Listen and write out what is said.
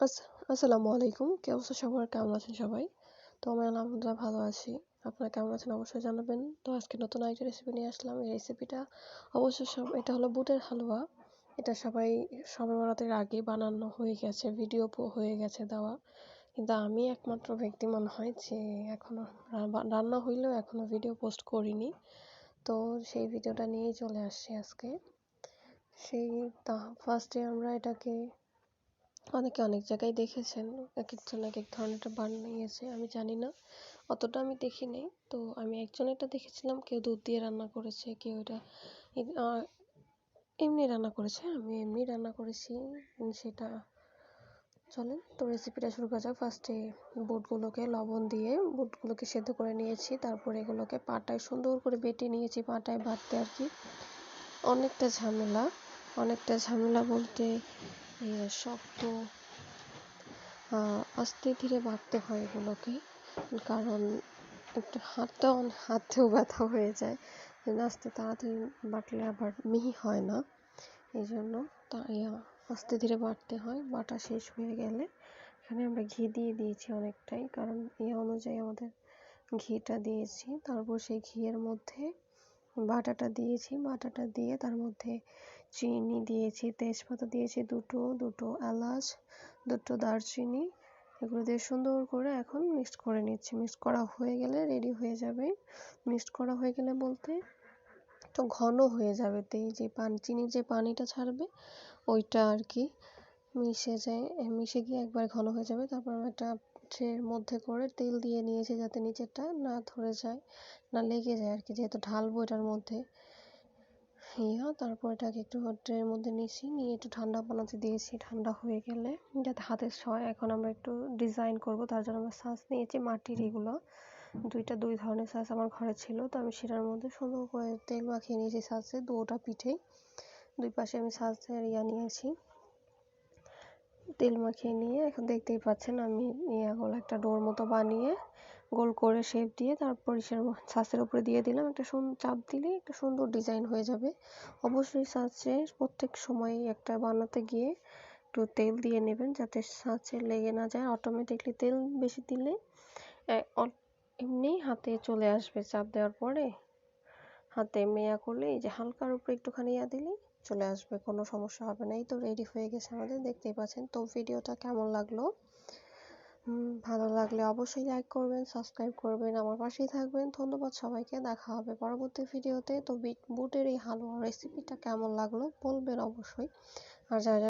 আসসালামু আলাইকুম। কি অবস্থা সবার? কেমন আছেন সবাই? তো আমি আলহামদুলিল্লাহ ভালো আছি। আপনারা কেমন আছেন অবশ্যই জানাবেন। তো আজকে নতুন আরেকটা রেসিপি নিয়ে আসলাম। এই রেসিপিটা অবশ্য এটা হলো বুটের হালুয়া। এটা সবাই শবে বরাতের আগেই বানানো হয়ে গেছে, ভিডিও হয়ে গেছে দেওয়া। কিন্তু আমি একমাত্র ব্যক্তি মনে হয় যে এখনো রান্না হইলেও এখনো ভিডিও পোস্ট করিনি। তো সেই ভিডিওটা নিয়েই চলে আসছি আজকে। ফার্স্টে আমরা এটাকে অনেকে অনেক জায়গায় দেখেছেন, একেকজন একেক ধরনের বানিয়েছে, আমি জানি না, অতটা আমি দেখি নাই। তো আমি একজনেরটা দেখেছিলাম, কেউ দুধ দিয়ে রান্না করেছে, কেউ এটা এমনি রান্না করেছে, আমি এমনি রান্না করেছি। সেটা চলেন তো রেসিপিটা শুরু করা যাক। ফার্স্টে বুটগুলোকে লবণ দিয়ে বুটগুলোকে সেদ্ধ করে নিয়েছি, তারপরে এগুলোকে পাটায় সুন্দর করে বেটে নিয়েছি। পাটায় বাটতে আর কি অনেকটা ঝামেলা বলতে শক্ত আস্তে ধীরে বাটতে হয় এগুলোকে, কারণ একটু হাতেও ব্যথা হয়ে যায়। আস্তে তাড়াতাড়ি বাটলে আবার মিহি হয় না, এই জন্য আস্তে ধীরে বাটতে হয়। বাটা শেষ হয়ে গেলে এখানে আমরা ঘি দিয়ে দিয়েছি অনেকটাই, কারণ অনুযায়ী আমাদের ঘিটা দিয়েছি। তারপর সেই ঘিয়ের মধ্যে বাটাটা দিয়ে তার মধ্যে চিনি দিয়েছি, তেজপাতা দিয়েছি দুটো এলাচ, দুটো দারচিনি, এগুলো দিয়ে সুন্দর করে এখন মিক্সড করে নিচ্ছি। মিক্সড করা হয়ে গেলে রেডি হয়ে যাবে। মিক্সড করা হয়ে গেলে বলতে তো ঘন হয়ে যাবে, তো এই যে চিনির যে পানিটা ছাড়বে ওইটা আর কি মিশে গিয়ে একবার ঘন হয়ে যাবে। তারপর আমি একটা ট্রের মধ্যে করে তেল দিয়ে নিয়েছি, যাতে নিচেরটা না ধরে যায়, না লেগে যায় আর কি, যেহেতু ঢালবো এটার মধ্যে। তারপর এটাকে একটু ট্রের মধ্যে নিয়ে একটু ঠান্ডা বানাতে দিয়েছি। ঠান্ডা হয়ে গেলে যাতে হাতে সয়, এখন আমরা একটু ডিজাইন করব, তার জন্য আমরা সাজ নিয়েছি মাটির। এগুলো দুই ধরনের সাজ আমার ঘরে ছিল, তো আমি সেটার মধ্যে সুন্দর করে তেল মাখিয়ে নিয়েছি সাজে। দুটা পিঠেই দুই পাশে আমি সাজের নিয়েছি, তেল মাখিয়ে নিয়ে এখন দেখতেই পাচ্ছেন আমি একটা ডোর মতো বানিয়ে গোল করে শেপ দিয়ে তারপর ছাঁচের উপরে দিয়ে দিলাম। একটা চাপ দিলেই একটা সুন্দর ডিজাইন হয়ে যাবে। অবশ্যই ছাঁচে প্রত্যেক সময় একটা বানাতে গিয়ে একটু তেল দিয়ে নেবেন, যাতে ছাঁচে লেগে না যায়। অটোমেটিকলি তেল বেশি দিলে এমনি হাতে চলে আসবে, চাপ দেওয়ার পরে হাতে মেয়া করলে এই যে হালকার উপরে একটুখানি দিলেই চলে আসবে, কোনো সমস্যা হবে না। এই তো রেডি হয়ে গেছে আমাদের, দেখতেই পাচ্ছেন। তো ভিডিওটা কেমন লাগলো? ভালো লাগলে অবশ্যই লাইক করবেন, সাবস্ক্রাইব করবেন, আমার পাশেই থাকবেন। ধন্যবাদ সবাইকে, দেখা হবে পরবর্তী ভিডিওতে। তো বুটের এই হালুয়া রেসিপিটা কেমন লাগলো বলবেন অবশ্যই। আর যারা